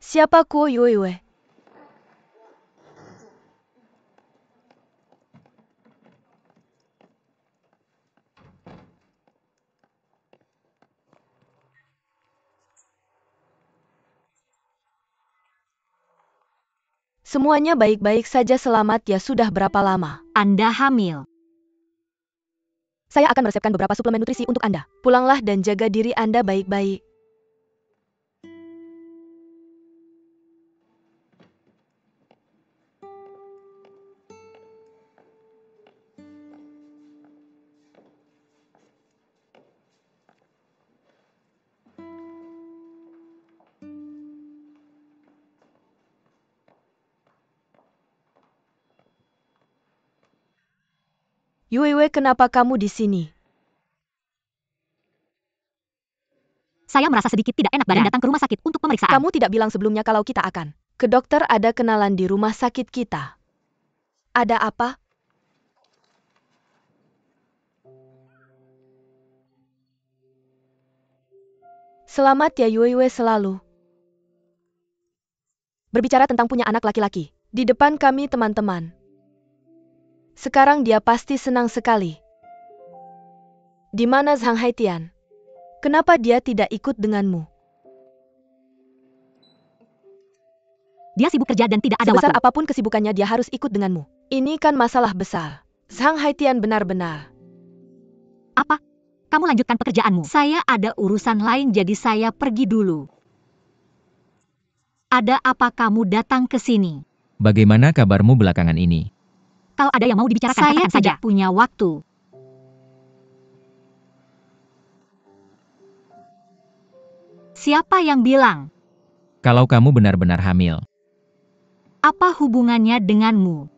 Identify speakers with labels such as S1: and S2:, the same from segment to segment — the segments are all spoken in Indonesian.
S1: Siapa Kuo Yuiwe? Semuanya baik-baik saja, selamat ya. Sudah berapa lama
S2: Anda hamil?
S1: Saya akan meresepkan beberapa suplemen nutrisi untuk Anda. Pulanglah dan jaga diri Anda baik-baik. Yuiwe, kenapa kamu di sini?
S2: Saya merasa sedikit tidak enak badan dan datang ke rumah sakit untuk pemeriksaan.
S1: Kamu tidak bilang sebelumnya kalau kita akan ke dokter. Ada kenalan di rumah sakit kita. Ada apa? Selamat ya Yuiwe, selalu berbicara tentang punya anak laki-laki di depan kami teman-teman. Sekarang dia pasti senang sekali. Di mana Zhang Haitian? Kenapa dia tidak ikut denganmu?
S2: Dia sibuk kerja dan tidak ada
S1: Sebesar
S2: waktu.
S1: apapun kesibukannya, dia harus ikut denganmu. Ini kan masalah besar. Zhang Haitian benar-benar.
S2: Apa? Kamu lanjutkan pekerjaanmu. Saya ada urusan lain, jadi saya pergi dulu. Ada apa kamu datang ke sini?
S3: Bagaimana kabarmu belakangan ini?
S2: Kalau ada yang mau dibicarakan,
S1: Saya
S2: katakan saja.
S1: tidak
S2: Punya waktu. Siapa yang bilang?
S3: Kalau kamu benar-benar hamil,
S2: Apa hubungannya denganmu?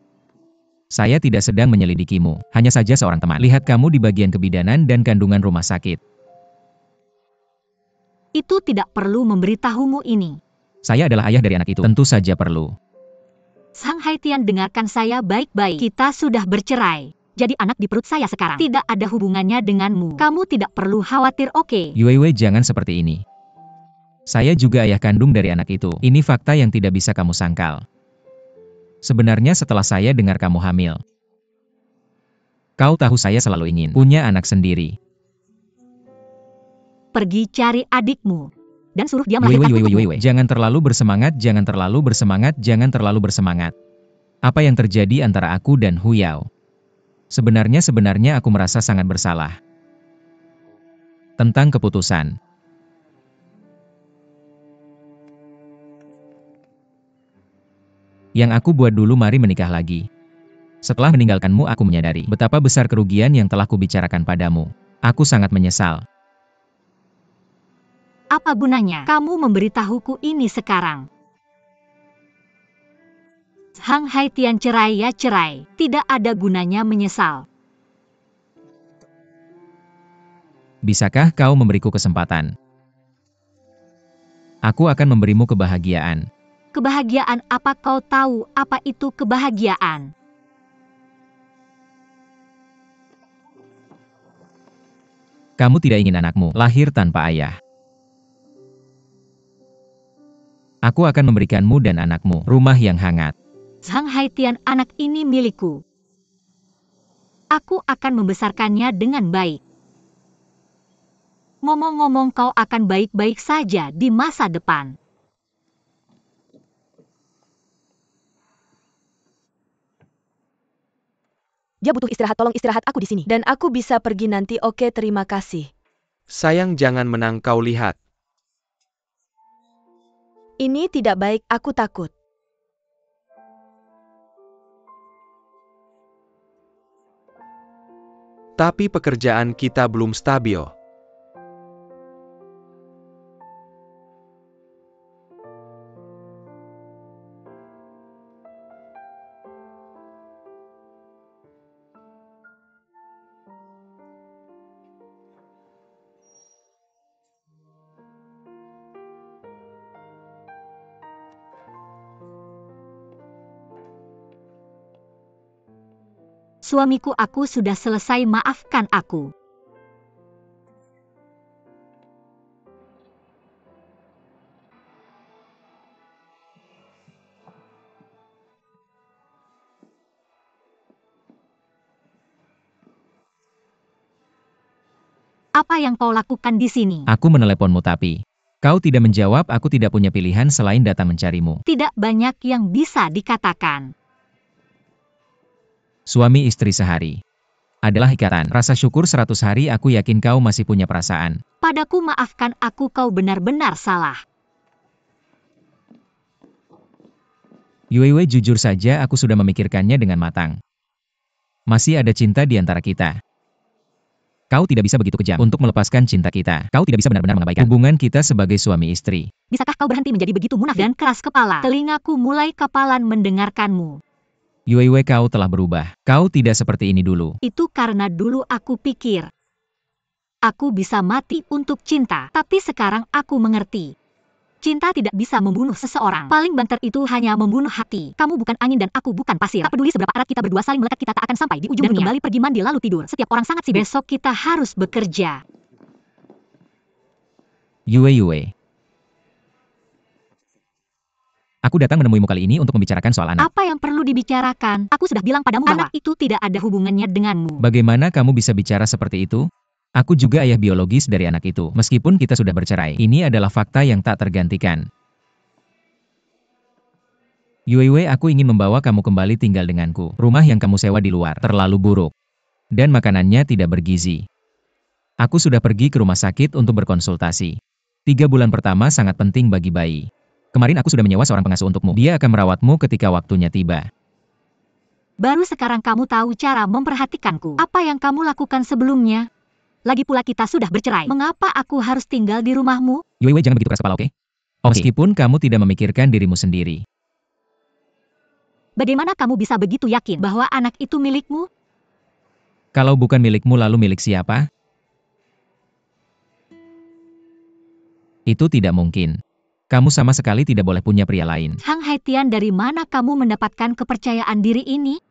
S3: saya tidak sedang menyelidikimu, hanya saja seorang teman. Lihat kamu di bagian kebidanan dan kandungan rumah sakit.
S2: Itu tidak perlu memberitahumu ini.
S3: Saya adalah ayah dari anak itu. Tentu saja perlu.
S2: Sang Haitian, dengarkan saya baik-baik. Kita sudah bercerai. Jadi anak di perut saya sekarang tidak ada hubungannya denganmu. Kamu tidak perlu khawatir, oke?
S3: Yuiwe, jangan seperti ini. Saya juga ayah kandung dari anak itu. Ini fakta yang tidak bisa kamu sangkal. Sebenarnya setelah saya dengar kamu hamil, kau tahu saya selalu ingin punya anak sendiri.
S2: Pergi cari adikmu dan suruh dia melahirkan untukmu.
S3: Yuiwe, jangan terlalu bersemangat, jangan terlalu bersemangat, jangan terlalu bersemangat. Apa yang terjadi antara aku dan Hu Yao? Sebenarnya aku merasa sangat bersalah tentang keputusan. Yang aku buat dulu. Mari menikah lagi. Setelah meninggalkanmu, aku menyadari betapa besar kerugian yang telah kubicarakan padamu. Aku sangat menyesal.
S2: Apa gunanya kamu memberitahuku ini sekarang? Hang Haitian, cerai ya cerai. Tidak ada gunanya menyesal.
S3: Bisakah kau memberiku kesempatan? Aku akan memberimu kebahagiaan.
S2: Kebahagiaan apa? Kau tahu apa itu kebahagiaan?
S3: Kamu tidak ingin anakmu lahir tanpa ayah. Aku akan memberikanmu dan anakmu rumah yang hangat.
S2: Hang Haitian, anak ini milikku. Aku akan membesarkannya dengan baik. Ngomong-ngomong, kau akan baik-baik saja di masa depan.
S1: Dia butuh istirahat, tolong istirahat aku di sini. Dan aku bisa pergi nanti, oke, terima kasih.
S4: Sayang, jangan menang, kau lihat.
S1: Ini tidak baik, aku takut.
S4: Tapi pekerjaan kita belum stabil.
S2: Suamiku, aku sudah selesai, maafkan aku. Apa yang kau lakukan di sini?
S3: Aku meneleponmu tapi kau tidak menjawab. Aku tidak punya pilihan selain datang mencarimu.
S2: Tidak banyak yang bisa dikatakan.
S3: Suami istri sehari adalah ikatan. Rasa syukur 100 hari. Aku yakin kau masih punya perasaan.
S2: Padaku maafkan aku, kau benar-benar salah.
S3: Yue, jujur saja aku sudah memikirkannya dengan matang. Masih ada cinta di antara kita. Kau tidak bisa begitu kejam untuk melepaskan cinta kita. Kau tidak bisa benar-benar mengabaikan hubungan kita sebagai suami istri.
S2: Bisakah kau berhenti menjadi begitu munafik dan keras kepala? Telingaku mulai kapalan mendengarkanmu.
S3: Yue, kau telah berubah. Kau tidak seperti ini dulu.
S2: Itu karena dulu aku pikir aku bisa mati untuk cinta, tapi sekarang aku mengerti. Cinta tidak bisa membunuh seseorang. Paling banter itu hanya membunuh hati. Kamu bukan angin dan aku bukan pasir. Tak peduli seberapa erat kita berdua saling melekat, kita tak akan sampai di ujung dunia. Dan kembali pergi mandi lalu tidur. Setiap orang sangat sibuk. Besok kita harus bekerja.
S3: Yue. Aku datang menemuimu kali ini untuk membicarakan soal anak.
S2: Apa yang perlu dibicarakan? Aku sudah bilang padamu bahwa anak itu tidak ada hubungannya denganmu.
S3: Bagaimana kamu bisa bicara seperti itu? Aku juga ayah biologis dari anak itu. Meskipun kita sudah bercerai, ini adalah fakta yang tak tergantikan. Yue, aku ingin membawa kamu kembali tinggal denganku. Rumah yang kamu sewa di luar terlalu buruk. Dan makanannya tidak bergizi. Aku sudah pergi ke rumah sakit untuk berkonsultasi. 3 bulan pertama sangat penting bagi bayi. Kemarin aku sudah menyewa seorang pengasuh untukmu. Dia akan merawatmu ketika waktunya tiba.
S2: Baru sekarang kamu tahu cara memperhatikanku. Apa yang kamu lakukan sebelumnya? Lagi pula kita sudah bercerai. Mengapa aku harus tinggal di rumahmu?
S3: Yue, jangan begitu keras kepala, oke? Meskipun kamu tidak memikirkan dirimu sendiri.
S2: Bagaimana kamu bisa begitu yakin bahwa anak itu milikmu?
S3: Kalau bukan milikmu lalu milik siapa? Itu tidak mungkin. Kamu sama sekali tidak boleh punya pria lain.
S2: Hang Haitian, dari mana kamu mendapatkan kepercayaan diri ini?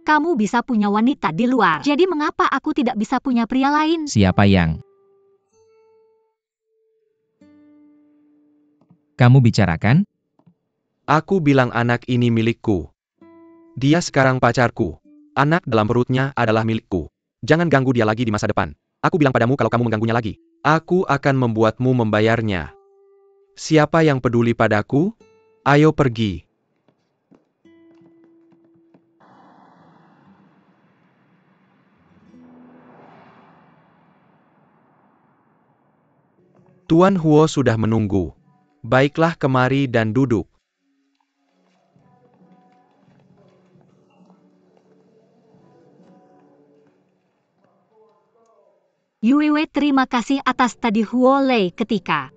S2: Kamu bisa punya wanita di luar. Jadi mengapa aku tidak bisa punya pria lain?
S3: Siapa yang kamu bicarakan?
S4: Aku bilang anak ini milikku. Dia sekarang pacarku. Anak dalam perutnya adalah milikku. Jangan ganggu dia lagi di masa depan. Aku bilang padamu kalau kamu mengganggunya lagi, aku akan membuatmu membayarnya. Siapa yang peduli padaku? Ayo pergi. Tuan Huo sudah menunggu. Baiklah, kemari dan duduk.
S2: Yue, terima kasih atas tadi Huo Lei ketika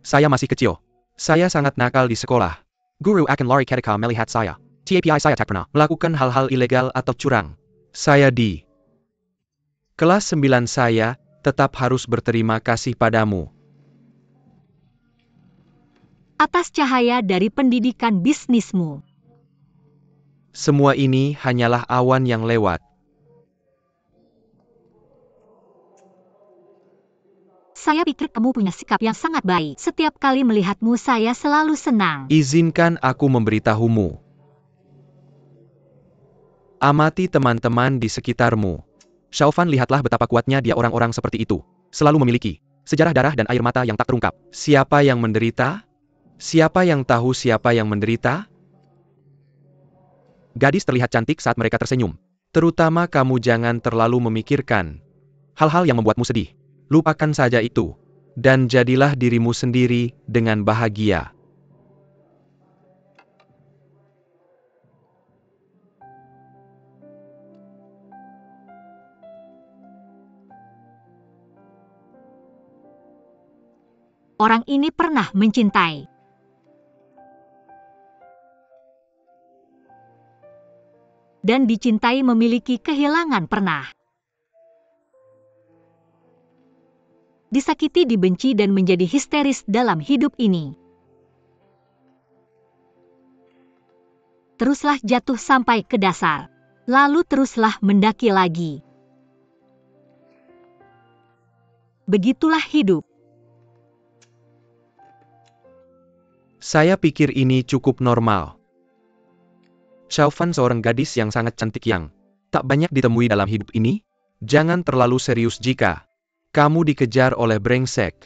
S4: Saya masih kecil. Saya sangat nakal di sekolah. Guru akan lari ketika melihat saya. Tapi saya tak pernah melakukan hal-hal ilegal atau curang. Saya di kelas 9 saya tetap harus berterima kasih padamu.
S2: atas cahaya dari pendidikan bisnismu.
S4: Semua ini hanyalah awan yang lewat.
S2: Saya pikir kamu punya sikap yang sangat baik. Setiap kali melihatmu saya selalu senang.
S4: Izinkan aku memberitahumu. Amati teman-teman di sekitarmu. Shaofan, lihatlah betapa kuatnya dia. Orang-orang seperti itu selalu memiliki sejarah darah dan air mata yang tak terungkap. Siapa yang menderita? Siapa yang tahu siapa yang menderita? Gadis terlihat cantik saat mereka tersenyum. Terutama kamu jangan terlalu memikirkan hal-hal yang membuatmu sedih. Lupakan saja itu. Dan jadilah dirimu sendiri dengan bahagia.
S2: Orang ini pernah mencintai. Dan dicintai, memiliki kehilangan pernah. Disakiti, dibenci, dan menjadi histeris dalam hidup ini. Teruslah jatuh sampai ke dasar. Lalu teruslah mendaki lagi. Begitulah hidup.
S4: Saya pikir ini cukup normal. Xiaofan seorang gadis yang sangat cantik yang tak banyak ditemui dalam hidup ini. Jangan terlalu serius jika kamu dikejar oleh brengsek.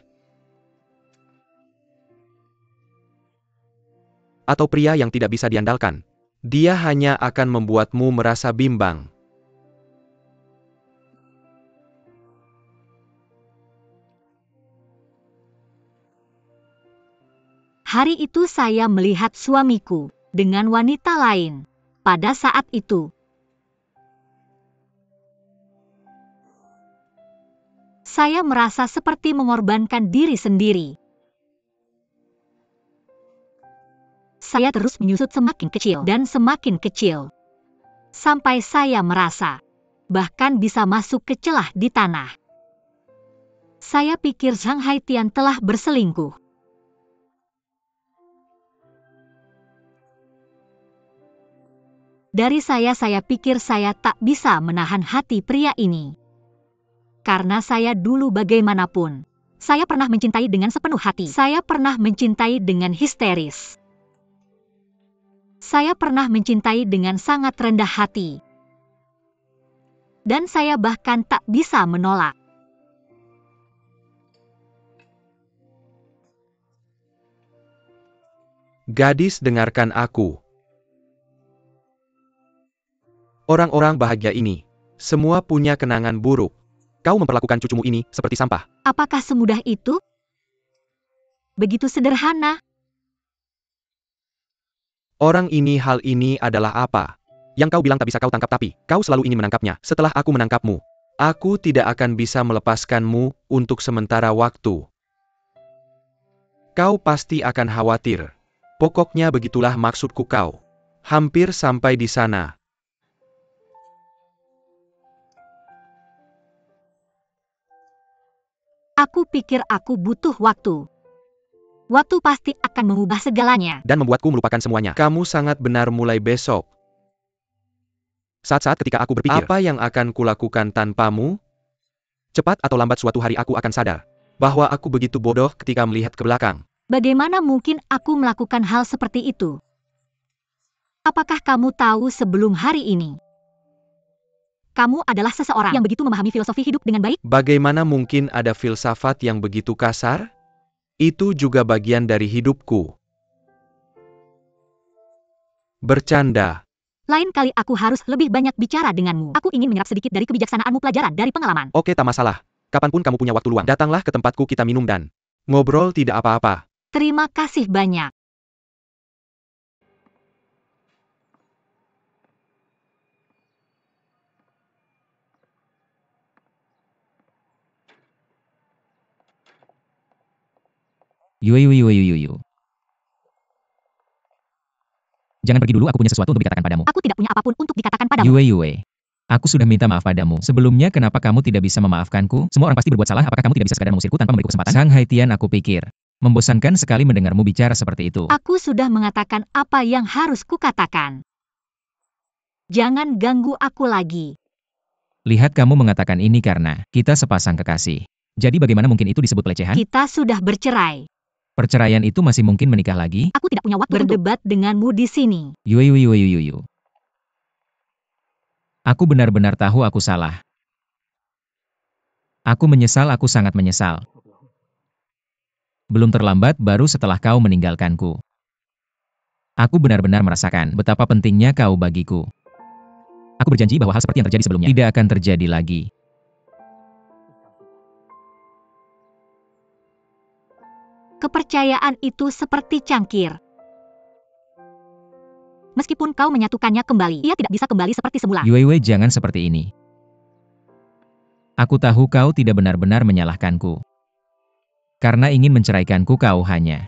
S4: Atau pria yang tidak bisa diandalkan. Dia hanya akan membuatmu merasa bimbang.
S2: Hari itu saya melihat suamiku dengan wanita lain. Pada saat itu, saya merasa seperti mengorbankan diri sendiri. Saya terus menyusut semakin kecil dan semakin kecil. Sampai saya merasa bahkan bisa masuk ke celah di tanah. Saya pikir Zhang Haitian telah berselingkuh. Dari saya pikir saya tak bisa menahan hati pria ini. Karena saya dulu bagaimanapun, saya pernah mencintai dengan sepenuh hati. Saya pernah mencintai dengan histeris. Saya pernah mencintai dengan sangat rendah hati. Dan saya bahkan tak bisa menolak.
S4: Gadis, dengarkan aku. Orang-orang bahagia ini, semua punya kenangan buruk. Kau memperlakukan cucumu ini seperti sampah.
S2: Apakah semudah itu? Begitu sederhana.
S4: Hal ini adalah apa? Yang kau bilang tak bisa kau tangkap tapi, kau selalu ingin menangkapnya. Setelah aku menangkapmu, aku tidak akan bisa melepaskanmu untuk sementara waktu. Kau pasti akan khawatir. Pokoknya begitulah maksudku kau. Hampir sampai di sana.
S2: Aku pikir aku butuh waktu. Waktu pasti akan mengubah segalanya.
S4: Dan membuatku melupakan semuanya. Kamu sangat benar mulai besok. Saat-saat ketika aku berpikir, apa yang akan kulakukan tanpamu? Cepat atau lambat suatu hari aku akan sadar bahwa aku begitu bodoh ketika melihat ke belakang.
S2: Bagaimana mungkin aku melakukan hal seperti itu? Apakah kamu tahu sebelum hari ini? Kamu adalah seseorang yang begitu memahami filosofi hidup dengan baik.
S4: Bagaimana mungkin ada filsafat yang begitu kasar? Itu juga bagian dari hidupku. Bercanda.
S2: Lain kali aku harus lebih banyak bicara denganmu. Aku ingin menyerap sedikit dari kebijaksanaanmu, pelajaran dari pengalaman.
S4: Oke, tak masalah. Kapanpun kamu punya waktu luang, datanglah ke tempatku, kita minum dan ngobrol, tidak apa-apa.
S2: Terima kasih banyak.
S3: Yui. Jangan pergi dulu, aku punya sesuatu untuk dikatakan padamu.
S2: Aku tidak punya apapun untuk dikatakan padamu.
S3: Yui. Aku sudah minta maaf padamu. Sebelumnya kenapa kamu tidak bisa memaafkanku? Semua orang pasti berbuat salah, apakah kamu tidak bisa sekadar mengusirku tanpa memberiku kesempatan? Zhang Haitian, aku pikir membosankan sekali mendengarmu bicara seperti itu.
S2: Aku sudah mengatakan apa yang harus kukatakan. Jangan ganggu aku lagi.
S3: Lihat, kamu mengatakan ini karena kita sepasang kekasih. Jadi bagaimana mungkin itu disebut pelecehan?
S2: Kita sudah bercerai.
S3: Perceraian itu masih mungkin menikah lagi?
S2: Aku tidak punya waktu berdebat denganmu di sini.
S3: Yui. Aku benar-benar tahu aku salah. Aku menyesal, aku sangat menyesal. Belum terlambat, baru setelah kau meninggalkanku. Aku benar-benar merasakan betapa pentingnya kau bagiku. Aku berjanji bahwa hal seperti yang terjadi sebelumnya tidak akan terjadi lagi.
S2: Kepercayaan itu seperti cangkir. Meskipun kau menyatukannya kembali, ia tidak bisa kembali seperti semula.
S3: Yui, jangan seperti ini. Aku tahu kau tidak benar-benar menyalahkanku. Karena ingin menceraikanku, kau hanya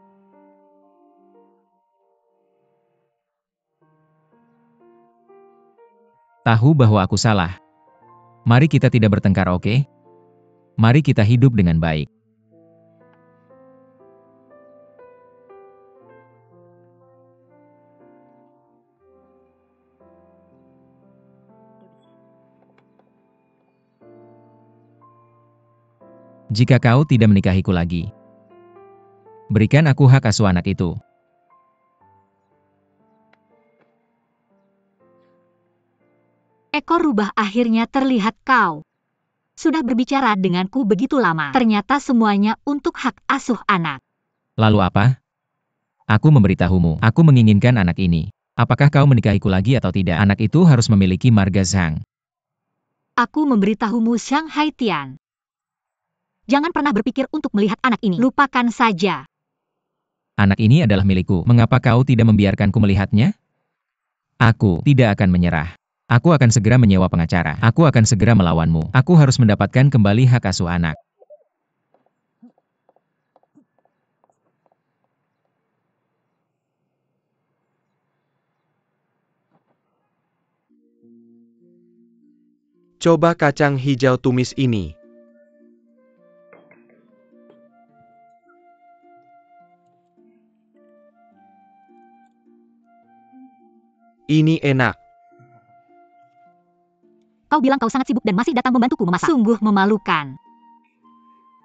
S3: tahu bahwa aku salah. Mari kita tidak bertengkar, oke? Mari kita hidup dengan baik. Jika kau tidak menikahiku lagi, berikan aku hak asuh anak itu.
S2: Ekor rubah akhirnya terlihat kau. Sudah berbicara denganku begitu lama. Ternyata semuanya untuk hak asuh anak.
S3: Lalu apa? Aku memberitahumu, aku menginginkan anak ini. Apakah kau menikahiku lagi atau tidak? Anak itu harus memiliki marga Zhang.
S2: Aku memberitahumu Zhang Haitian. Jangan pernah berpikir untuk melihat anak ini. Lupakan saja.
S3: Anak ini adalah milikku. Mengapa kau tidak membiarkanku melihatnya? Aku tidak akan menyerah. Aku akan segera menyewa pengacara. Aku akan segera melawanmu. Aku harus mendapatkan kembali hak asuh anak.
S4: Coba kacang hijau tumis ini. Ini enak.
S2: Kau bilang kau sangat sibuk dan masih datang membantuku memasak. Sungguh memalukan.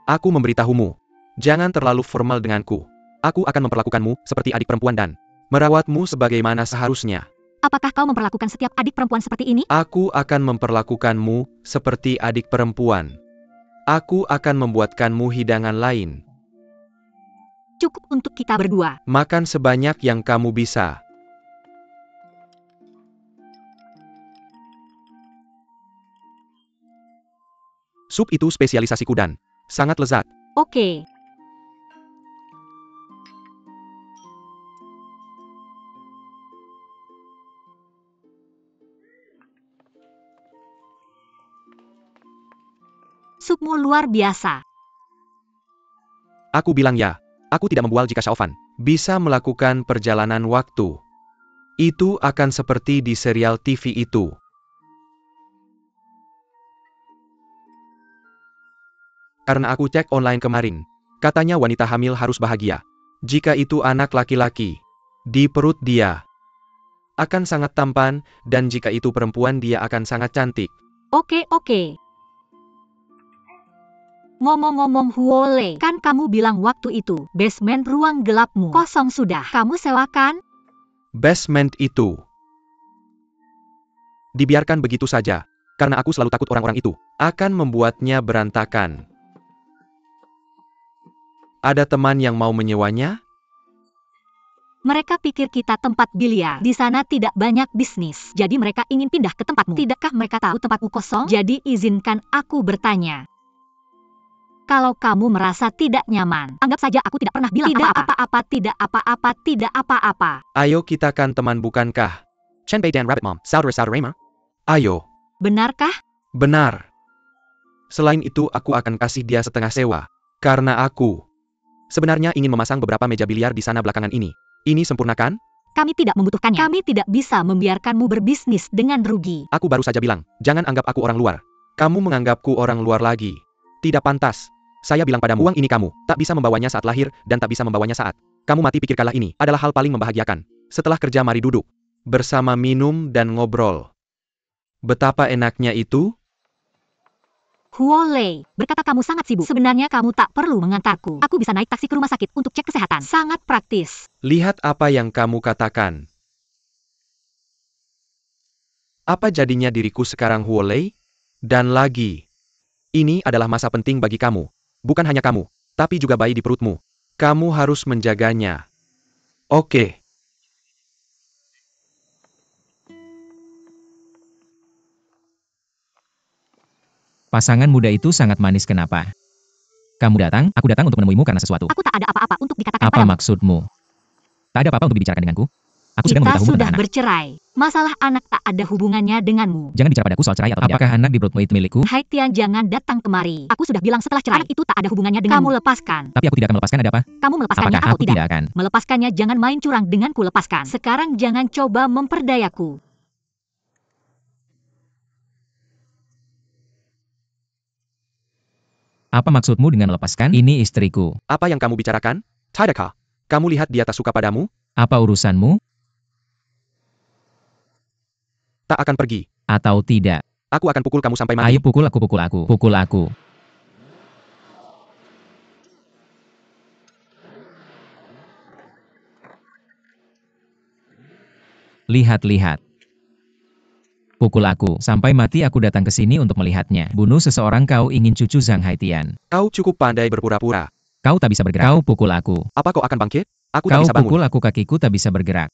S4: Aku memberitahumu. Jangan terlalu formal denganku. Aku akan memperlakukanmu seperti adik perempuan dan merawatmu sebagaimana seharusnya.
S2: Apakah kau memperlakukan setiap adik perempuan seperti ini?
S4: Aku akan memperlakukanmu seperti adik perempuan. Aku akan membuatkanmu hidangan lain.
S2: Cukup untuk kita berdua.
S4: Makan sebanyak yang kamu bisa. Sup itu spesialisasiku dan sangat lezat.
S2: Oke. Supmu luar biasa.
S4: Aku bilang ya. Aku tidak membual jika Xiaofan bisa melakukan perjalanan waktu. Itu akan seperti di serial TV itu. Karena aku cek online kemarin. Katanya wanita hamil harus bahagia. Jika itu anak laki-laki, di perut dia akan sangat tampan, dan jika itu perempuan dia akan sangat cantik.
S2: Oke. Ngomong-ngomong Huole, kan kamu bilang waktu itu, basement ruang gelapmu kosong sudah. Kamu sewakan?
S4: Basement itu dibiarkan begitu saja, karena aku selalu takut orang-orang itu akan membuatnya berantakan. Ada teman yang mau menyewanya?
S2: Mereka pikir kita tempat biliar. Di sana tidak banyak bisnis. Jadi mereka ingin pindah ke tempatmu. Tidakkah mereka tahu tempatmu kosong? Jadi izinkan aku bertanya. Kalau kamu merasa tidak nyaman, anggap saja aku tidak pernah bilang apa-apa. Tidak apa-apa.
S4: Ayo kita kan teman bukankah? Chen Bei Dan Rabbit Mom, saudara-saudara mah? Ayo.
S2: Benarkah?
S4: Benar. Selain itu aku akan kasih dia setengah sewa. Karena aku sebenarnya ingin memasang beberapa meja biliar di sana belakangan ini. Ini sempurna kan?
S2: Kami tidak membutuhkannya. Kami tidak bisa membiarkanmu berbisnis dengan rugi.
S4: Aku baru saja bilang, jangan anggap aku orang luar. Kamu menganggapku orang luar lagi. Tidak pantas. Saya bilang padamu, uang ini kamu tak bisa membawanya saat lahir dan tak bisa membawanya saat kamu mati. Pikirkanlah ini adalah hal paling membahagiakan. Setelah kerja mari duduk bersama minum dan ngobrol. Betapa enaknya itu?
S2: Huole, berkata kamu sangat sibuk. Sebenarnya kamu tak perlu mengantarku. Aku bisa naik taksi ke rumah sakit untuk cek kesehatan. Sangat praktis.
S4: Lihat apa yang kamu katakan. Apa jadinya diriku sekarang, Huole? Dan lagi, ini adalah masa penting bagi kamu. Bukan hanya kamu, tapi juga bayi di perutmu. Kamu harus menjaganya. Oke.
S3: Pasangan muda itu sangat manis kenapa? Kamu datang, aku datang untuk menemuimu karena sesuatu.
S2: Aku tak ada apa-apa untuk dikatakan
S3: Apa
S2: padamu.
S3: maksudmu? Tak ada apa-apa untuk dibicarakan denganku? Aku sedang
S2: Kita
S3: memberitahumu
S2: sudah
S3: tentang anak.
S2: bercerai. Masalah anak tak ada hubungannya denganmu.
S3: Jangan bicara padaku soal cerai atau tidak. Apakah anak di perutmu itu milikku?
S2: Haitian jangan datang kemari. Aku sudah bilang setelah cerai. Anak itu tak ada hubungannya denganmu. Kamu lepaskan.
S3: Tapi aku tidak akan melepaskan, ada apa?
S2: Kamu melepaskannya
S3: Apakah
S2: atau
S3: aku
S2: tidak?
S3: tidak akan?
S2: Melepaskannya jangan main curang denganku, lepaskan. Sekarang jangan coba memperdayaku.
S3: Apa maksudmu dengan melepaskan? Ini istriku.
S4: Apa yang kamu bicarakan? Tadaka, kamu lihat dia tak suka padamu?
S3: Apa urusanmu?
S4: Tak akan pergi.
S3: Atau tidak?
S4: Aku akan pukul kamu sampai mati.
S3: Ayo pukul aku, pukul aku. Pukul aku. Lihat-lihat. Pukul aku, sampai mati aku datang ke sini untuk melihatnya. Bunuh seseorang kau ingin cucu Zhang Haitian.
S4: Kau cukup pandai berpura-pura.
S3: Kau tak bisa bergerak. Kau pukul aku.
S4: Apa kau akan bangkit? Aku tak
S3: Kau
S4: bisa bangun.
S3: pukul aku kakiku tak bisa bergerak.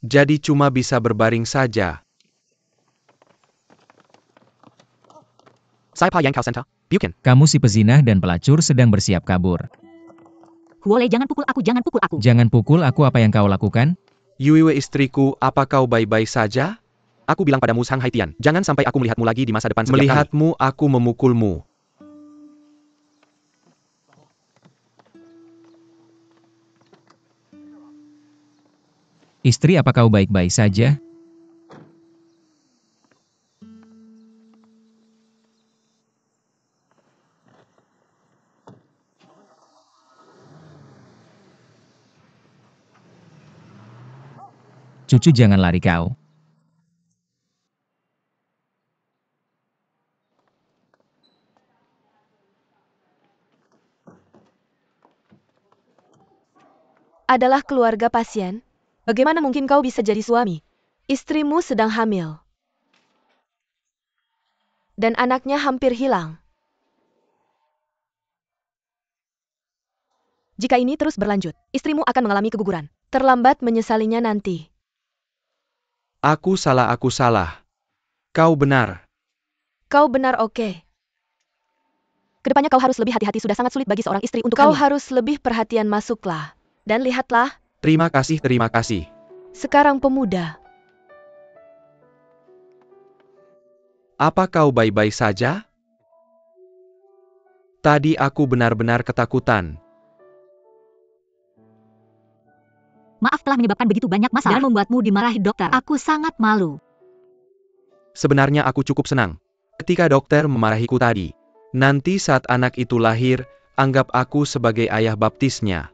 S4: Jadi cuma bisa berbaring saja. Sai Pa Yang Kau Senta, Bukan.
S3: Kamu si pezinah dan pelacur sedang bersiap kabur.
S2: Huole, jangan pukul aku, jangan pukul aku.
S3: Jangan pukul aku, apa yang kau lakukan?
S4: Yuiwe istriku, apa kau baik-baik saja? Aku bilang padamu Zhang Haitian, jangan sampai aku melihatmu lagi di masa depan setiap kali. Melihatmu, aku memukulmu.
S3: Istri, apa kau baik-baik saja? Cucu, jangan lari kau.
S1: Adalah keluarga pasien. Bagaimana mungkin kau bisa jadi suami? Istrimu sedang hamil. Dan anaknya hampir hilang. Jika ini terus berlanjut, istrimu akan mengalami keguguran. Terlambat menyesalinya nanti.
S4: Aku salah, aku salah. Kau benar.
S1: Kau benar, oke. Kedepannya kau harus lebih hati-hati, sudah sangat sulit bagi seorang istri untuk
S2: Kau
S1: hamil. Harus lebih perhatian, masuklah. Dan lihatlah,
S4: Terima kasih, terima kasih.
S1: sekarang pemuda.
S4: Apa kau baik-baik saja? Tadi aku benar-benar ketakutan.
S2: Maaf telah menyebabkan begitu banyak masalah dan membuatmu dimarahi dokter. Aku sangat malu.
S4: Sebenarnya aku cukup senang ketika dokter memarahiku tadi. Nanti saat anak itu lahir, anggap aku sebagai ayah baptisnya.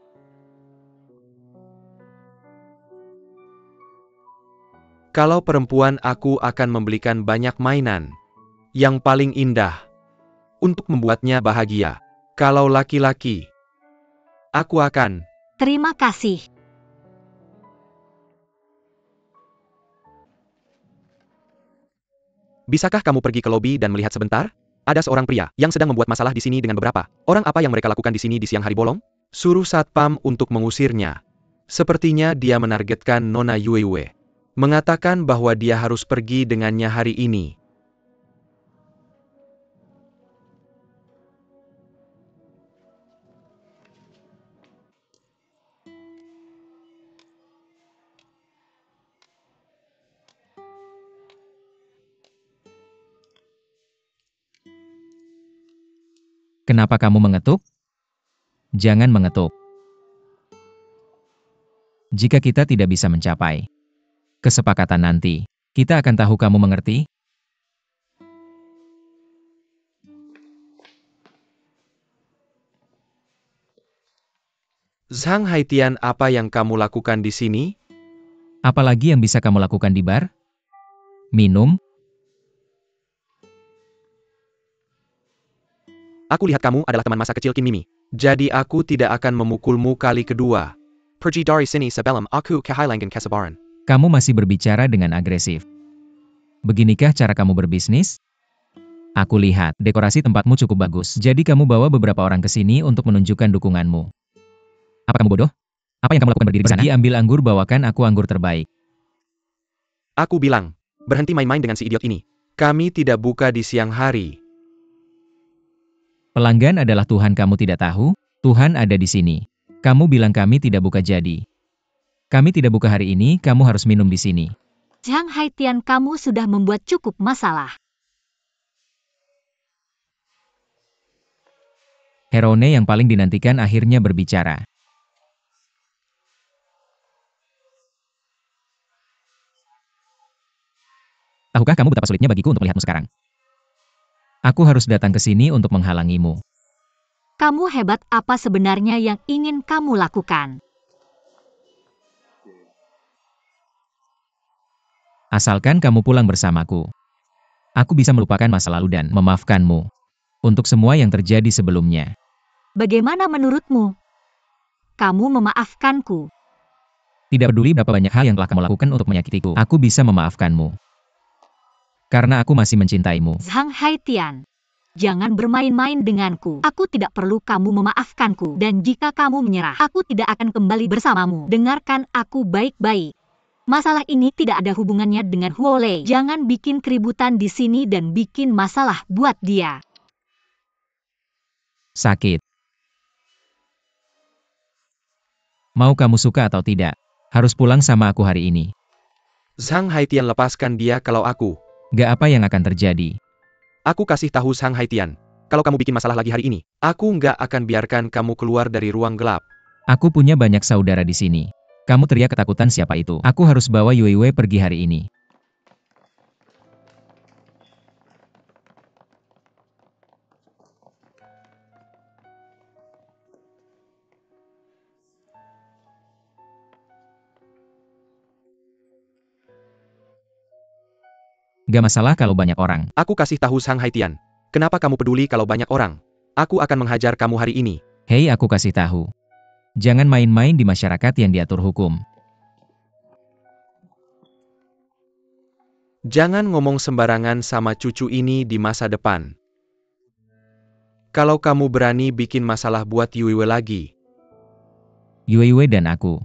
S4: Kalau perempuan, aku akan membelikan banyak mainan yang paling indah untuk membuatnya bahagia. Kalau laki-laki, aku akan...
S2: Terima kasih.
S4: Bisakah kamu pergi ke lobi dan melihat sebentar? Ada seorang pria yang sedang membuat masalah di sini dengan beberapa orang. Apa yang mereka lakukan di sini di siang hari bolong? Suruh satpam untuk mengusirnya. Sepertinya dia menargetkan Nona Yuiwe. Mengatakan bahwa dia harus pergi dengannya hari ini.
S3: Kenapa kamu mengetuk? Jangan mengetuk. Jika kita tidak bisa mencapai kesepakatan nanti, kita akan tahu kamu mengerti?
S4: Zhang Haitian, apa yang kamu lakukan di sini?
S3: Apalagi yang bisa kamu lakukan di bar? Minum?
S4: Aku lihat kamu adalah teman masa kecil Kim Mimi. Jadi aku tidak akan memukulmu kali kedua. Pergi dari sini sebelum aku kehilangan kesabaran.
S3: Kamu masih berbicara dengan agresif. Beginikah cara kamu berbisnis? Aku lihat, dekorasi tempatmu cukup bagus. Jadi kamu bawa beberapa orang ke sini untuk menunjukkan dukunganmu. Apa kamu bodoh? Apa yang kamu lakukan berdiri di sana? Pergi ambil anggur, bawakan aku anggur terbaik.
S4: Aku bilang, berhenti main-main dengan si idiot ini. Kami tidak buka di siang hari.
S3: Pelanggan adalah Tuhan, kamu tidak tahu? Tuhan ada di sini. Kamu bilang kami tidak buka, jadi kami tidak buka hari ini, kamu harus minum di sini.
S2: Zhang Haitian, kamu sudah membuat cukup masalah.
S3: Herone yang paling dinantikan akhirnya berbicara. Tahukah kamu betapa sulitnya bagiku untuk melihatmu sekarang? Aku harus datang ke sini untuk menghalangimu.
S2: Kamu hebat, apa sebenarnya yang ingin kamu lakukan?
S3: Asalkan kamu pulang bersamaku. Aku bisa melupakan masa lalu dan memaafkanmu untuk semua yang terjadi sebelumnya.
S2: Bagaimana menurutmu? Kamu memaafkanku.
S3: Tidak peduli berapa banyak hal yang telah kamu lakukan untuk menyakitiku, aku bisa memaafkanmu. Karena aku masih mencintaimu.
S2: Zhang Haitian, jangan bermain-main denganku. Aku tidak perlu kamu memaafkanku. Dan jika kamu menyerah, aku tidak akan kembali bersamamu. Dengarkan aku baik-baik. Masalah ini tidak ada hubungannya dengan Huo Lei. Jangan bikin keributan di sini dan bikin masalah buat dia.
S3: Sakit. Mau kamu suka atau tidak, harus pulang sama aku hari ini.
S4: Zhang Haitian, lepaskan dia kalau aku.
S3: Gak apa yang akan terjadi.
S4: Aku kasih tahu Zhang Haitian. Kalau kamu bikin masalah lagi hari ini, aku nggak akan biarkan kamu keluar dari ruang gelap.
S3: Aku punya banyak saudara di sini. Kamu teriak ketakutan siapa itu? Aku harus bawa Yue Yue pergi hari ini. Gak masalah kalau banyak orang.
S4: Aku kasih tahu Zhang Haitian. Kenapa kamu peduli kalau banyak orang? Aku akan menghajar kamu hari ini.
S3: Hei, aku kasih tahu. Jangan main-main di masyarakat yang diatur hukum.
S4: Jangan ngomong sembarangan sama cucu ini di masa depan. Kalau kamu berani bikin masalah buat Yue Yue lagi.
S3: Yue Yue dan aku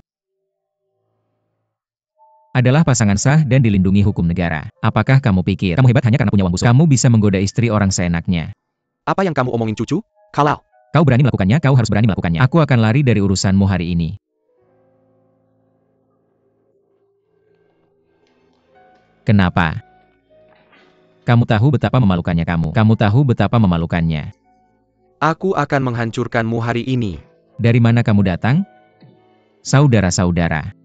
S3: adalah pasangan sah dan dilindungi hukum negara. Apakah kamu pikir kamu hebat hanya karena punya uang busuk? Kamu bisa menggoda istri orang seenaknya.
S4: Apa yang kamu omongin cucu? Kalau
S3: Kau berani melakukannya, kau harus berani melakukannya. Aku akan lari dari urusanmu hari ini. Kenapa? Kamu tahu betapa memalukannya kamu. Kamu tahu betapa memalukannya.
S4: aku akan menghancurkanmu hari ini.
S3: Dari mana kamu datang? Saudara-saudara.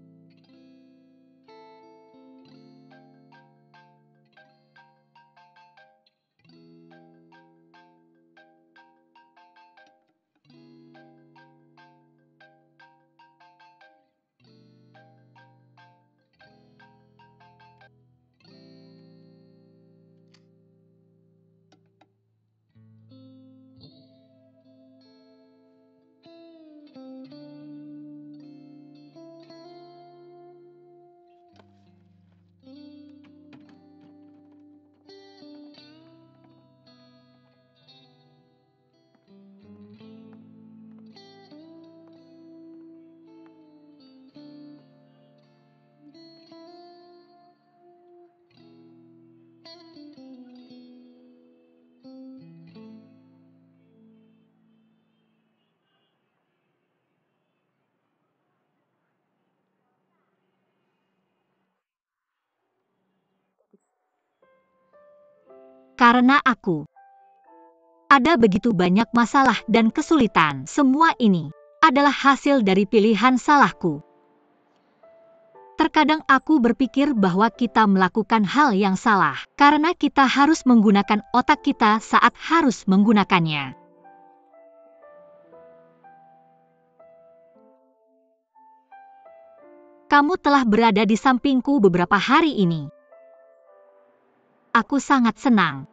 S2: Karena aku. Ada begitu banyak masalah dan kesulitan. Semua ini adalah hasil dari pilihan salahku. Terkadang aku berpikir bahwa kita melakukan hal yang salah, karena kita harus menggunakan otak kita saat harus menggunakannya. Kamu telah berada di sampingku beberapa hari ini. Aku sangat senang.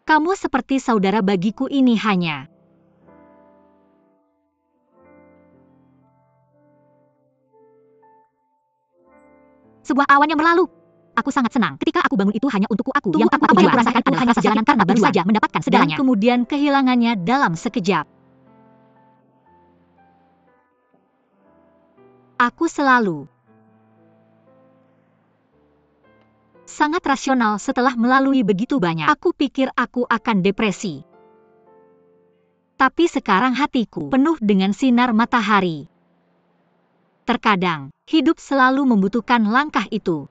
S2: Kamu seperti saudara bagiku ini hanya. Sebuah awan yang berlalu. Aku sangat senang ketika aku bangun itu hanya untukku aku. Yang aku rasakan adalah hanya perjalanan karena baru saja mendapatkan segalanya. Dan kemudian kehilangannya dalam sekejap. Aku selalu sangat rasional setelah melalui begitu banyak. Aku pikir aku akan depresi. Tapi sekarang hatiku penuh dengan sinar matahari. Terkadang, hidup selalu membutuhkan langkah itu.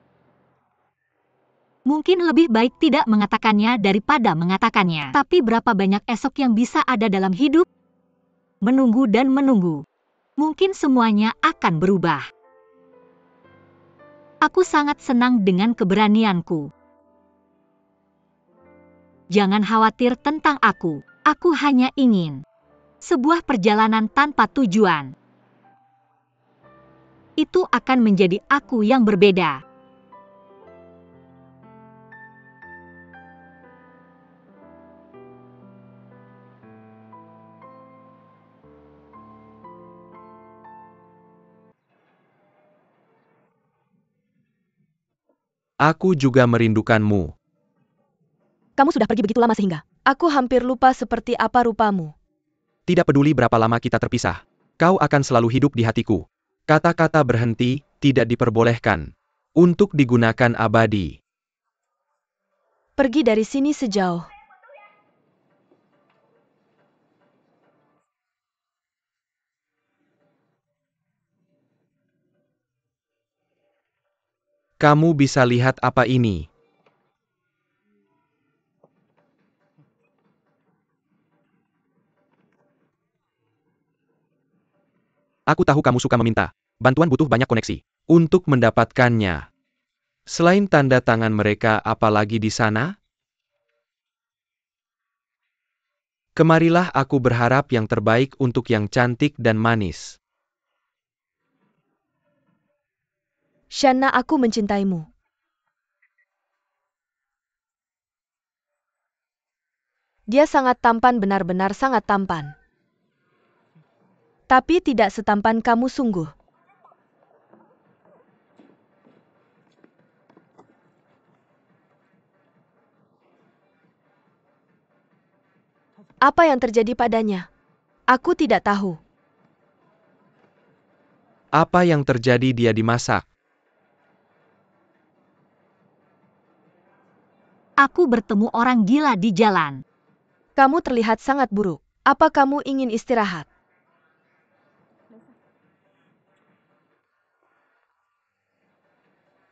S2: Mungkin lebih baik tidak mengatakannya daripada mengatakannya. Tapi berapa banyak esok yang bisa ada dalam hidup? Menunggu dan menunggu. Mungkin semuanya akan berubah. Aku sangat senang dengan keberanianku. Jangan khawatir tentang aku. Aku hanya ingin sebuah perjalanan tanpa tujuan. Itu akan menjadi aku yang berbeda.
S4: Aku juga merindukanmu.
S1: Kamu sudah pergi begitu lama sehingga aku hampir lupa seperti apa rupamu.
S4: Tidak peduli berapa lama kita terpisah. Kau akan selalu hidup di hatiku. Kata-kata berhenti tidak diperbolehkan untuk digunakan abadi.
S1: Pergi dari sini sejauh.
S4: Kamu bisa lihat apa ini? Aku tahu kamu suka meminta. Bantuan butuh banyak koneksi untuk mendapatkannya. Selain tanda tangan mereka, apalagi di sana? Kemarilah, aku berharap yang terbaik untuk yang cantik dan manis.
S1: Shanna, aku mencintaimu. Dia sangat tampan, benar-benar sangat tampan. Tapi tidak setampan kamu sungguh. Apa yang terjadi padanya? Aku tidak tahu.
S4: Apa yang terjadi, dia dimasak?
S2: Aku bertemu orang gila di jalan.
S1: Kamu terlihat sangat buruk. Apa kamu ingin istirahat?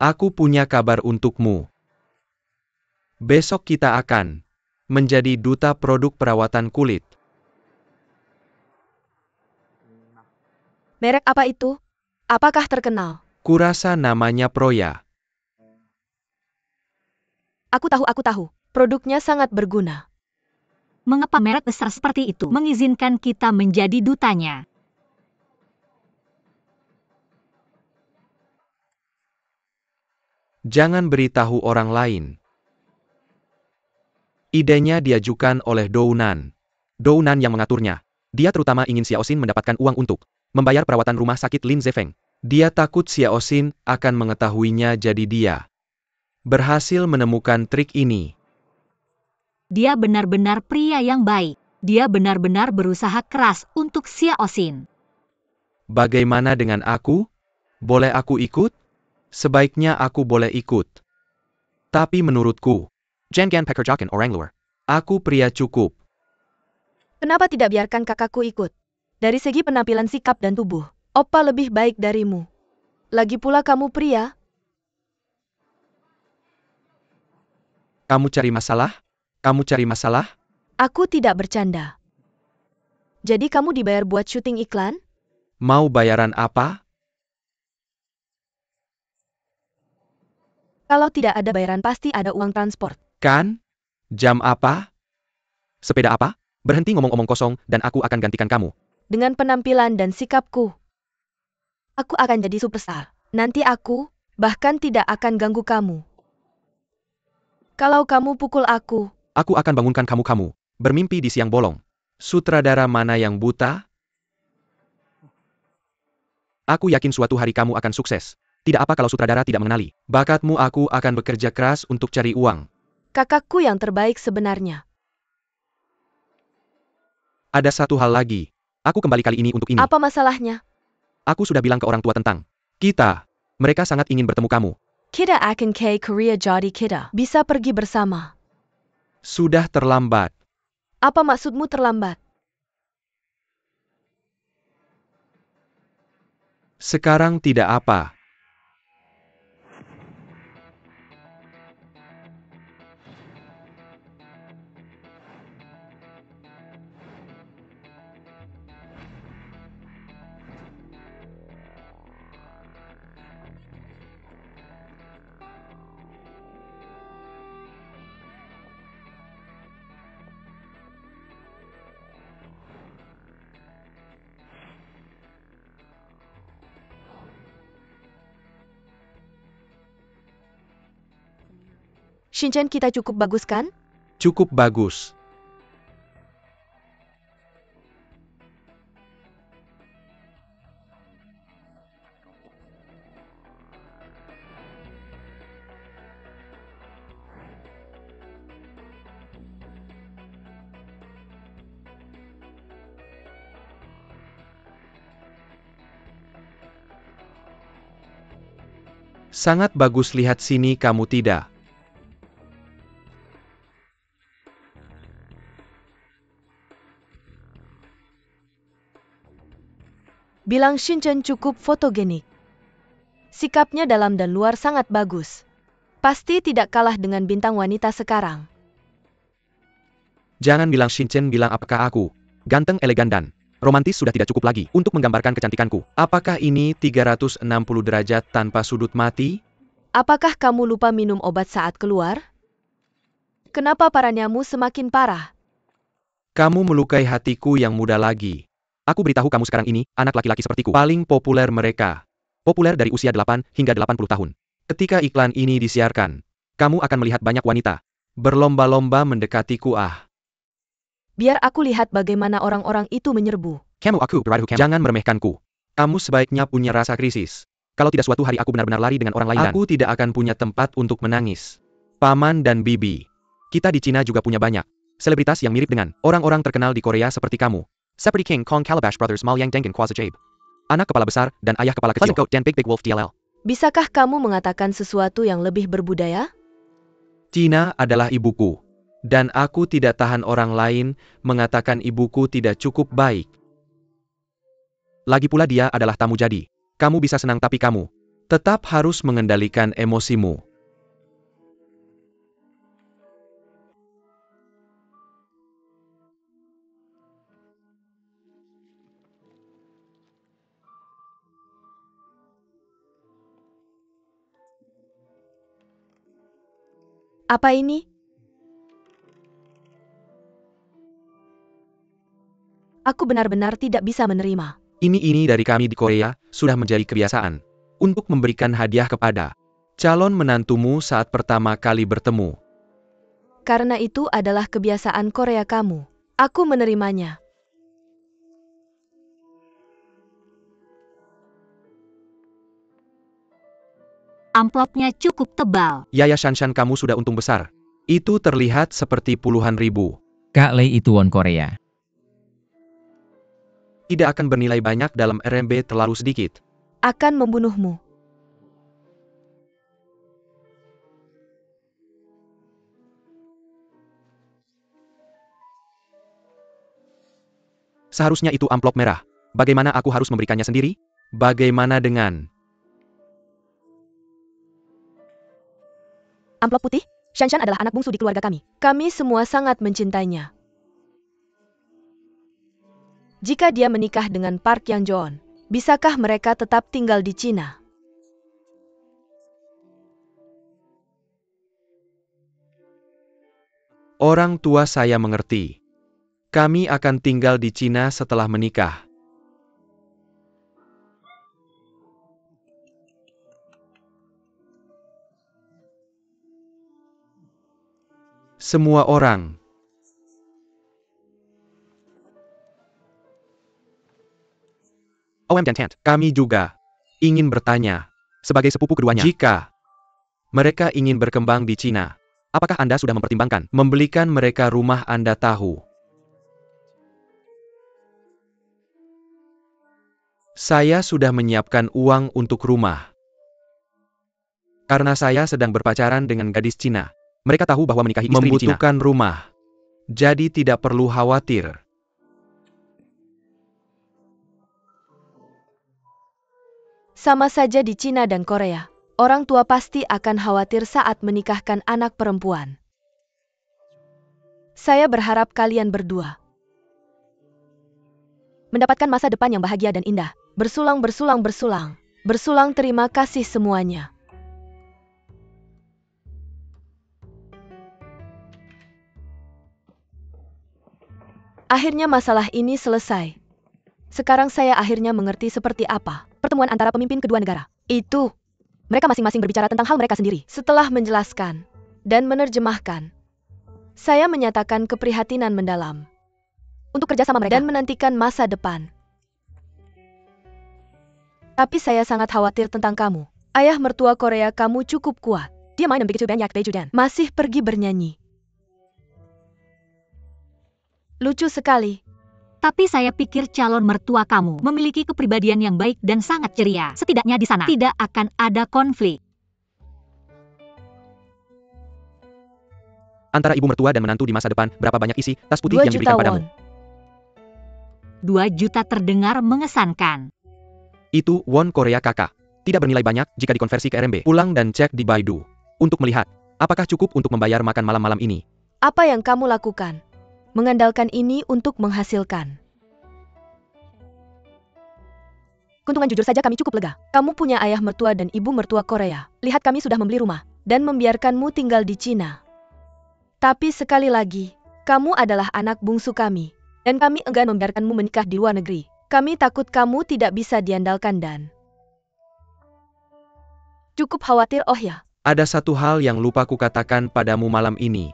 S4: Aku punya kabar untukmu. Besok kita akan menjadi duta produk perawatan kulit.
S1: Merek apa itu? Apakah terkenal?
S4: Kurasa namanya Proya.
S1: Aku tahu. Produknya sangat berguna.
S2: Mengapa merek besar seperti itu mengizinkan kita menjadi dutanya?
S4: Jangan beritahu orang lain. Idenya diajukan oleh Dounan. Dounan yang mengaturnya. Dia terutama ingin Xiaoxin mendapatkan uang untuk membayar perawatan rumah sakit Lin Zefeng. Dia takut Xiaoxin akan mengetahuinya, jadi dia berhasil menemukan trik ini.
S2: Dia benar-benar pria yang baik. Dia benar-benar berusaha keras untuk Xiaoxin.
S4: Bagaimana dengan aku? Boleh aku ikut? Sebaiknya aku boleh ikut. Tapi menurutku, jangan pekerjakan orang luar. Aku pria cukup.
S1: Kenapa tidak biarkan kakakku ikut? Dari segi penampilan, sikap, dan tubuh, Oppa lebih baik darimu. Lagi pula kamu pria.
S4: Kamu cari masalah? Kamu cari masalah?
S1: Aku tidak bercanda. Jadi kamu dibayar buat syuting iklan?
S4: Mau bayaran apa?
S1: Kalau tidak ada bayaran pasti ada uang transport.
S4: Kan? Jam apa? Sepeda apa? Berhenti ngomong-omong kosong dan aku akan gantikan kamu.
S1: Dengan penampilan dan sikapku, aku akan jadi superstar. Nanti aku bahkan tidak akan ganggu kamu. Kalau kamu pukul aku
S4: akan bangunkan kamu bermimpi di siang bolong. Sutradara mana yang buta? Aku yakin suatu hari kamu akan sukses. Tidak apa kalau sutradara tidak mengenali bakatmu. Aku akan bekerja keras untuk cari uang.
S1: Kakakku yang terbaik sebenarnya.
S4: Ada satu hal lagi. Aku kembali kali ini untuk ini.
S1: Apa masalahnya?
S4: Aku sudah bilang ke orang tua tentang kita. Mereka sangat ingin bertemu kamu.
S1: Kita akan ke Korea, jadi kita bisa pergi bersama.
S4: Sudah terlambat.
S1: Apa maksudmu terlambat?
S4: Sekarang tidak apa.
S1: Shinchan kita cukup bagus kan?
S4: Cukup bagus. Sangat bagus, lihat sini kamu tidak.
S1: Bilang Shinchan cukup fotogenik. Sikapnya dalam dan luar sangat bagus. Pasti tidak kalah dengan bintang wanita sekarang.
S4: Jangan bilang Shinchan, bilang apakah aku ganteng, elegan dan romantis sudah tidak cukup lagi untuk menggambarkan kecantikanku. Apakah ini 360 derajat tanpa sudut mati?
S1: Apakah kamu lupa minum obat saat keluar? Kenapa paraniamu semakin parah?
S4: Kamu melukai hatiku yang muda lagi. Aku beritahu kamu sekarang ini, anak laki-laki sepertiku paling populer mereka. Populer dari usia 8 hingga 80 tahun. Ketika iklan ini disiarkan, kamu akan melihat banyak wanita berlomba-lomba mendekatiku.
S1: Biar aku lihat bagaimana orang-orang itu menyerbu.
S4: Jangan meremehkanku. Kamu sebaiknya punya rasa krisis. Kalau tidak suatu hari aku benar-benar lari dengan orang lain, aku tidak akan punya tempat untuk menangis. Paman dan bibi. Kita di Cina juga punya banyak selebritas yang mirip dengan orang-orang terkenal di Korea seperti kamu. Seperti King Kong Calabash Brothers, Malyang Deng dan Kwazajabe. Anak kepala besar dan ayah kepala kecil. Pleasant Goat dan Big Big Wolf DLL.
S1: Bisakah kamu mengatakan sesuatu yang lebih berbudaya?
S4: Cina adalah ibuku. Dan aku tidak tahan orang lain mengatakan ibuku tidak cukup baik. Lagi pula dia adalah tamu, jadi kamu bisa senang tapi kamu tetap harus mengendalikan emosimu.
S1: Apa ini? Aku benar-benar tidak bisa menerima.
S4: Ini dari kami di Korea, sudah menjadi kebiasaan untuk memberikan hadiah kepada calon menantumu saat pertama kali bertemu.
S1: Karena itu adalah kebiasaan Korea kamu. Aku menerimanya.
S2: Amplopnya cukup tebal.
S4: Yaya Shanshan, kamu sudah untung besar. Itu terlihat seperti puluhan ribu.
S3: Kak Lei itu won Korea.
S4: Tidak akan bernilai banyak dalam RMB terlalu sedikit.
S1: Akan membunuhmu.
S4: Seharusnya itu amplop merah. Bagaimana aku harus memberikannya sendiri? Bagaimana dengan
S1: Amplop putih? Shanshan adalah anak bungsu di keluarga kami. Kami semua sangat mencintainya. Jika dia menikah dengan Park Yang-joon, bisakah mereka tetap tinggal di Cina?
S4: orang tua saya mengerti? Kami akan tinggal di Cina setelah menikah. Semua orang. OM dan Tant, kami juga ingin bertanya, sebagai sepupu keduanya, jika mereka ingin berkembang di Cina, apakah Anda sudah mempertimbangkan membelikan mereka rumah? Anda tahu, saya sudah menyiapkan uang untuk rumah. Karena saya sedang berpacaran dengan gadis Cina. Mereka tahu bahwa menikahi istri di Cina membutuhkan rumah. Jadi tidak perlu khawatir.
S1: Sama saja di Cina dan Korea. Orang tua pasti akan khawatir saat menikahkan anak perempuan. Saya berharap kalian berdua mendapatkan masa depan yang bahagia dan indah. Bersulang, bersulang, bersulang. Bersulang, terima kasih semuanya. Akhirnya masalah ini selesai. Sekarang saya akhirnya mengerti seperti apa pertemuan antara pemimpin kedua negara. Itu, mereka masing-masing berbicara tentang hal mereka sendiri. Setelah menjelaskan dan menerjemahkan, saya menyatakan keprihatinan mendalam untuk kerjasama mereka dan menantikan masa depan. Tapi saya sangat khawatir tentang kamu. Ayah mertua Korea kamu cukup kuat. Dia main begitu banyak baju dan masih pergi bernyanyi. Lucu sekali.
S2: Tapi saya pikir calon mertua kamu memiliki kepribadian yang baik dan sangat ceria. Setidaknya di sana tidak akan ada konflik.
S4: Antara ibu mertua dan menantu di masa depan, berapa banyak isi tas putih
S1: 2
S4: yang
S1: juta
S4: diberikan padamu?
S1: won.
S2: 2 juta terdengar mengesankan.
S4: Itu won Korea kakak. Tidak bernilai banyak jika dikonversi ke RMB. Pulang dan cek di Baidu. Untuk melihat, apakah cukup untuk membayar makan malam-malam ini?
S1: Apa yang kamu lakukan? Mengandalkan ini untuk menghasilkan. Keuntungan jujur saja kami cukup lega. Kamu punya ayah mertua dan ibu mertua Korea. Lihat kami sudah membeli rumah dan membiarkanmu tinggal di Cina. Tapi sekali lagi, kamu adalah anak bungsu kami. Dan kami enggan membiarkanmu menikah di luar negeri. Kami takut kamu tidak bisa diandalkan dan cukup khawatir. Oh ya,
S4: Ada satu hal yang lupa kukatakan padamu malam ini.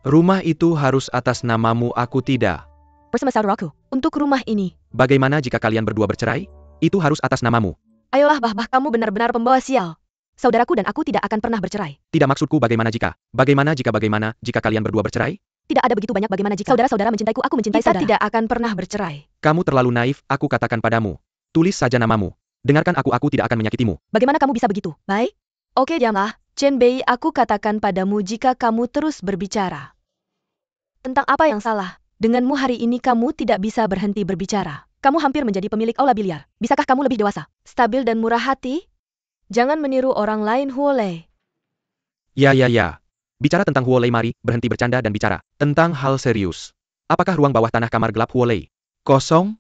S4: Rumah itu harus atas namamu, aku tidak.
S1: bersama saudaraku. Untuk rumah ini,
S4: Bagaimana jika kalian berdua bercerai? Itu harus atas namamu.
S1: ayolah bah kamu benar-benar pembawa sial. Saudaraku dan aku tidak akan pernah bercerai.
S4: Tidak, maksudku bagaimana jika kalian berdua bercerai?
S1: Tidak ada begitu banyak bagaimana jika saudara-saudara mencintaiku, aku mencintai saudara. Kita tidak akan pernah bercerai.
S4: Kamu terlalu naif, aku katakan padamu. Tulis saja namamu. Dengarkan aku tidak akan menyakitimu.
S1: Bagaimana kamu bisa begitu? Baik. Oke, diamlah. Chen Bei, aku katakan padamu jika kamu terus berbicara tentang apa yang salah denganmu hari ini, kamu tidak bisa berhenti berbicara. Kamu hampir menjadi pemilik aula biliar. Bisakah kamu lebih dewasa, stabil dan murah hati? Jangan meniru orang lain, Huolei.
S4: Ya. Bicara tentang Huolei, mari berhenti bercanda dan bicara tentang hal serius. Apakah ruang bawah tanah kamar gelap Huolei kosong?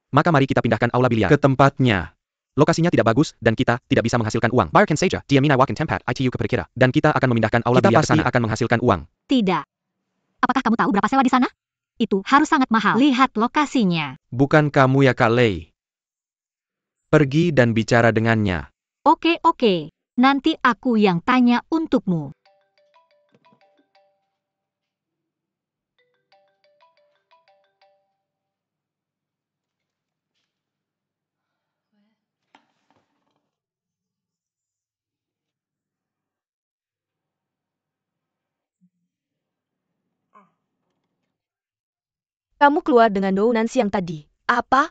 S4: Maka mari kita pindahkan aula biliar ke tempatnya. Lokasinya tidak bagus dan kita tidak bisa menghasilkan uang. Barkan saja, dia mina wakin tempat ITU kepada kita. Dan kita akan memindahkan aula biliar ke sana. Kita pasti akan menghasilkan uang.
S2: Tidak. Apakah kamu tahu berapa sewa di sana? Itu harus sangat mahal. Lihat lokasinya.
S4: Bukan kamu ya, Kak Lei. Pergi dan bicara dengannya.
S2: Oke. Nanti aku yang tanya untukmu.
S1: Kamu keluar dengan dounan siang tadi. Apa?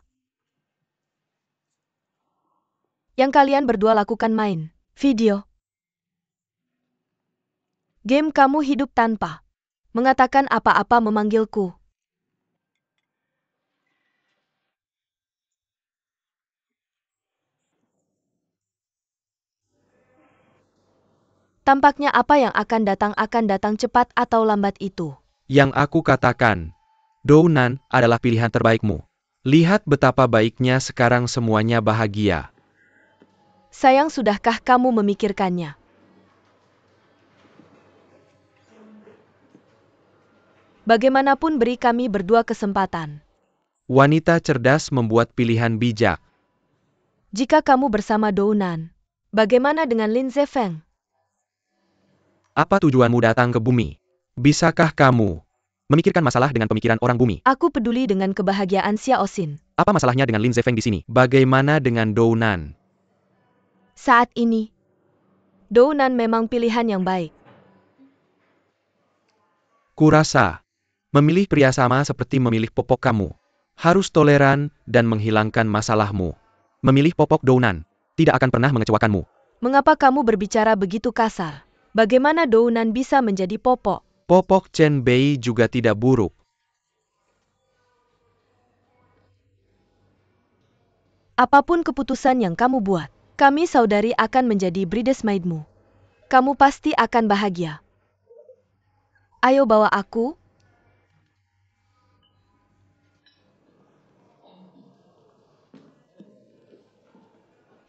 S1: Yang kalian berdua lakukan main video. Game kamu hidup tanpa mengatakan apa-apa memanggilku. Tampaknya apa yang akan datang cepat atau lambat itu.
S4: Yang aku katakan, dounan adalah pilihan terbaikmu. Lihat betapa baiknya sekarang semuanya bahagia.
S1: Sayang, sudahkah kamu memikirkannya? Bagaimanapun beri kami berdua kesempatan.
S4: Wanita cerdas membuat pilihan bijak.
S1: Jika kamu bersama dounan, bagaimana dengan Lin Zefeng?
S4: Apa tujuanmu datang ke bumi? Bisakah kamu memikirkan masalah dengan pemikiran orang bumi?
S1: Aku peduli dengan kebahagiaan Xiao Xin.
S4: Apa masalahnya dengan Lin Zefeng di sini? Bagaimana dengan dounan?
S1: Saat ini, dounan memang pilihan yang baik.
S4: Kurasa, memilih pria sama seperti memilih popok kamu. Harus toleran dan menghilangkan masalahmu. Memilih popok dounan tidak akan pernah mengecewakanmu.
S1: Mengapa kamu berbicara begitu kasar? Bagaimana dounan bisa menjadi popok?
S4: Popok Chen Bei juga tidak buruk.
S1: Apapun keputusan yang kamu buat, kami saudari akan menjadi bridesmaidmu. Kamu pasti akan bahagia. Ayo bawa aku.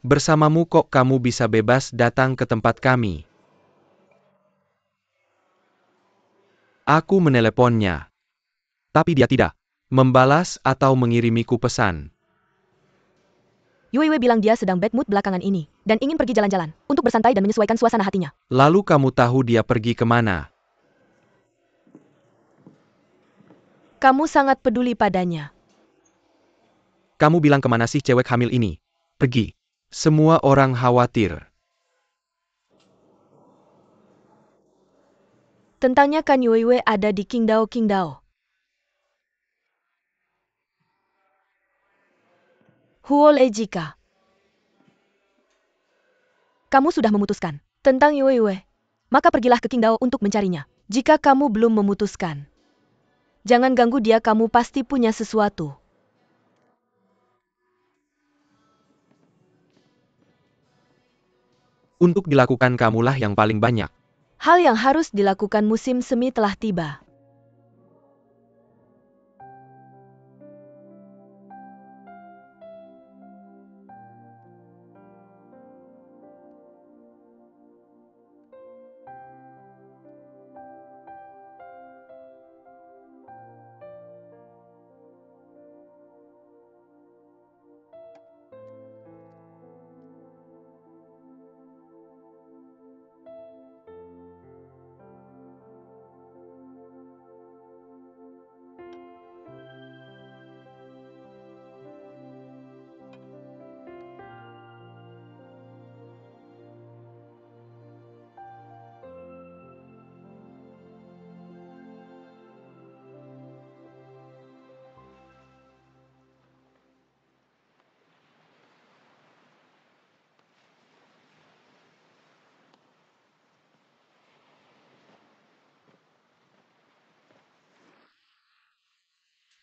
S4: Bersamamu kok kamu bisa bebas datang ke tempat kami. Aku meneleponnya. Tapi dia tidak membalas atau mengirimiku pesan.
S1: Yue bilang dia sedang bad mood belakangan ini, dan ingin pergi jalan-jalan, untuk bersantai dan menyesuaikan suasana hatinya.
S4: Lalu kamu tahu dia pergi kemana?
S1: Kamu sangat peduli padanya.
S4: Kamu bilang kemana sih cewek hamil ini? Pergi. Semua orang khawatir.
S1: Tentangnya kan Yue ada di Qingdao. Huolei, jika kamu sudah memutuskan tentang Yue, maka pergilah ke Qingdao untuk mencarinya. Jika kamu belum memutuskan, jangan ganggu dia, kamu pasti punya sesuatu.
S4: Untuk dilakukan kamulah yang paling banyak.
S1: Hal yang harus dilakukan musim semi telah tiba.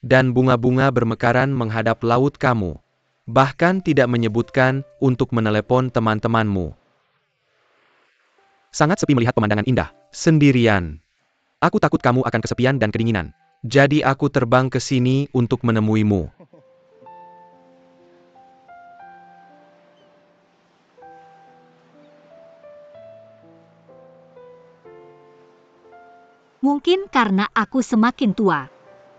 S4: Dan bunga-bunga bermekaran menghadap laut kamu. Bahkan tidak menyebutkan untuk menelepon teman-temanmu. Sangat sepi melihat pemandangan indah, sendirian. Aku takut kamu akan kesepian dan kedinginan. Jadi aku terbang ke sini untuk menemuimu.
S2: Mungkin karena aku semakin tua.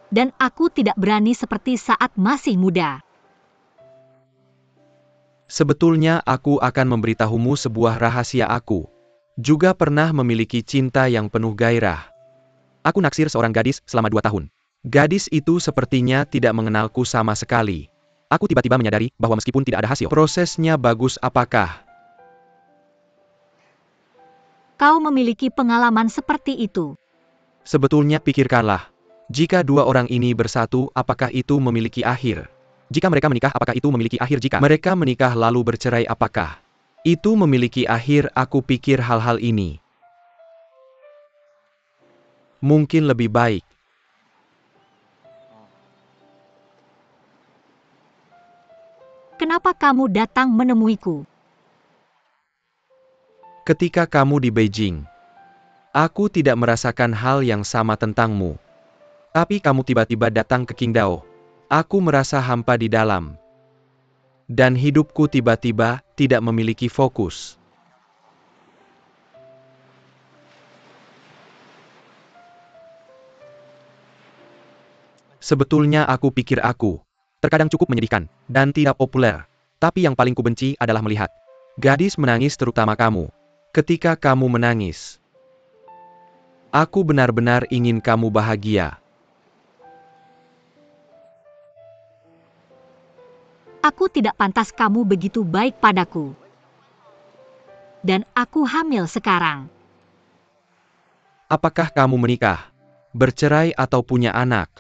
S2: Dan aku tidak berani seperti saat masih muda.
S4: Sebetulnya aku akan memberitahumu sebuah rahasia aku. Juga pernah memiliki cinta yang penuh gairah. Aku naksir seorang gadis selama 2 tahun. Gadis itu sepertinya tidak mengenalku sama sekali. Aku tiba-tiba menyadari bahwa meskipun tidak ada hasil, prosesnya bagus. Apakah
S2: Kau memiliki pengalaman seperti itu?
S4: sebetulnya pikirkanlah. Jika 2 orang ini bersatu, apakah itu memiliki akhir? Jika mereka menikah, apakah itu memiliki akhir? Jika mereka menikah lalu bercerai, apakah itu memiliki akhir? Aku pikir hal-hal ini mungkin lebih baik.
S2: Kenapa kamu datang menemuiku?
S4: Ketika kamu di Beijing, aku tidak merasakan hal yang sama tentangmu. Tapi kamu tiba-tiba datang ke Qingdao. Aku merasa hampa di dalam. Dan hidupku tiba-tiba tidak memiliki fokus. Sebetulnya aku pikir aku terkadang cukup menyedihkan dan tidak populer. Tapi yang paling kubenci adalah melihat gadis menangis, terutama kamu. Ketika kamu menangis, aku benar-benar ingin kamu bahagia.
S2: Aku tidak pantas kamu begitu baik padaku. Dan aku hamil sekarang.
S4: Apakah kamu menikah, bercerai atau punya anak?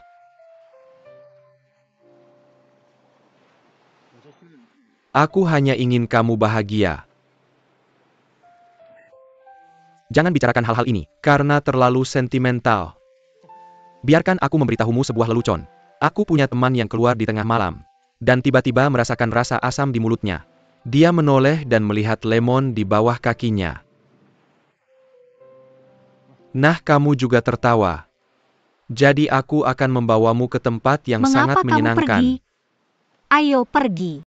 S4: Aku hanya ingin kamu bahagia. Jangan bicarakan hal-hal ini, karena terlalu sentimental. Biarkan aku memberitahumu sebuah lelucon. Aku punya teman yang keluar di tengah malam. Dan tiba-tiba merasakan rasa asam di mulutnya. Dia menoleh dan melihat lemon di bawah kakinya. Nah, kamu juga tertawa. Jadi aku akan membawamu ke tempat yang sangat
S2: Mengapa kamu
S4: menyenangkan.
S2: pergi? Ayo pergi.